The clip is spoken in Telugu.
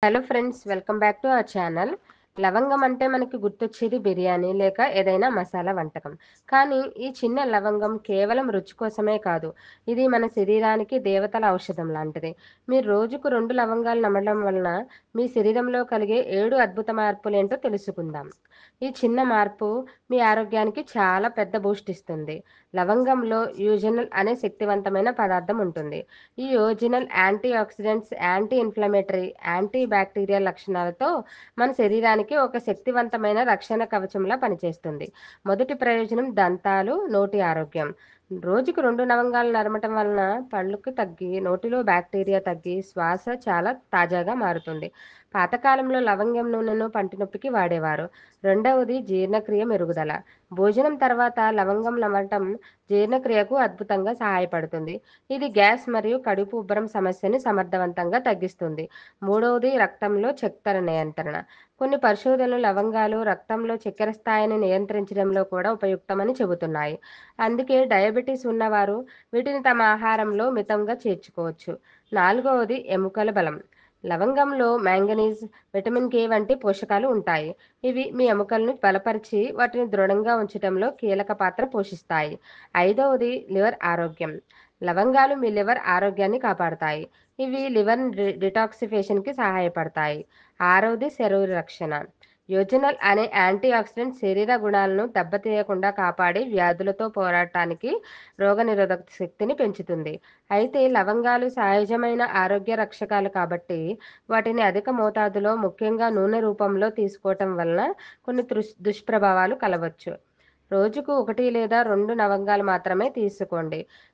Hello friends, welcome back to our channel. లవంగం అంటే మనకి గుర్తొచ్చేది బిర్యానీ లేక ఏదైనా మసాలా వంటకం. కానీ ఈ చిన్న లవంగం కేవలం రుచి కోసమే కాదు, ఇది మన శరీరానికి దేవతల ఔషధం లాంటిది. మీరు రోజుకు 2 లవంగాలు నమలడం వలన మీ శరీరంలో కలిగే 7 అద్భుత మార్పులేంటో తెలుసుకుందాం. ఈ చిన్న మార్పు మీ ఆరోగ్యానికి చాలా పెద్ద బూస్ట్ ఇస్తుంది. లవంగంలో యూజనల్ అనే శక్తివంతమైన పదార్థం ఉంటుంది. ఈ యోజినల్ antioxidants, anti inflammatory, antibacterial లక్షణాలతో మన శరీరానికి ఒక శక్తివంతమైన రక్షణ కవచంలా పనిచేస్తుంది. మొదటి ప్రయోజనం దంతాలు, నోటి ఆరోగ్యం. రోజుకు 2 లవంగాలు నరమటం వలన పళ్ళుకి తగ్గి, నోటిలో బ్యాక్టీరియా తగ్గి, శ్వాస చాలా తాజాగా మారుతుంది. పాతకాలంలో లవంగం నూనెను పంటి నొప్పికి వాడేవారు. రెండవది జీర్ణక్రియ మెరుగుదల. భోజనం తర్వాత లవంగం నమలటం జీర్ణక్రియకు అద్భుతంగా సహాయపడుతుంది. ఇది గ్యాస్ మరియు కడుపు ఉబ్బరం సమస్యని సమర్థవంతంగా తగ్గిస్తుంది. మూడవది రక్తంలో చక్కెర నియంత్రణ. కొన్ని పరిశోధనలు లవంగాలు రక్తంలో చక్కెర స్థాయిని నియంత్రించడంలో కూడా ఉపయుక్తమని చెబుతున్నాయి. అందుకే డయాబెటీస్ ఉన్నవారు వీటిని తమ ఆహారంలో మితంగా చేర్చుకోవచ్చు. నాలుగవది ఎముకల బలం. లవంగంలో మ్యాంగనీస్, విటమిన్ కే వంటి పోషకాలు ఉంటాయి. ఇవి మీ ఎముకలను బలపరిచి వాటిని దృఢంగా ఉంచడంలో కీలక పాత్ర పోషిస్తాయి. ఐదవది లివర్ ఆరోగ్యం. లవంగాలు మీ లివర్ ఆరోగ్యాన్ని కాపాడతాయి. ఇవి లివర్ డిటాక్సిఫికేషన్కి సహాయపడతాయి. ఆరవది శరీర రక్షణ. యోజనల్ అనే యాంటీ ఆక్సిడెంట్ శరీర గుణాలను దెబ్బతీయకుండా కాపాడి వ్యాధులతో పోరాటానికి రోగనిరోధక శక్తిని పెంచుతుంది. అయితే లవంగాలు సహజమైన ఆరోగ్య రక్షకాలు కాబట్టి వాటిని అధిక మోతాదులో, ముఖ్యంగా నూనె రూపంలో తీసుకోవటం వలన కొన్ని దుష్ప్రభావాలు కలవచ్చు. రోజుకు 1 లేదా 2 లవంగాలు మాత్రమే తీసుకోండి.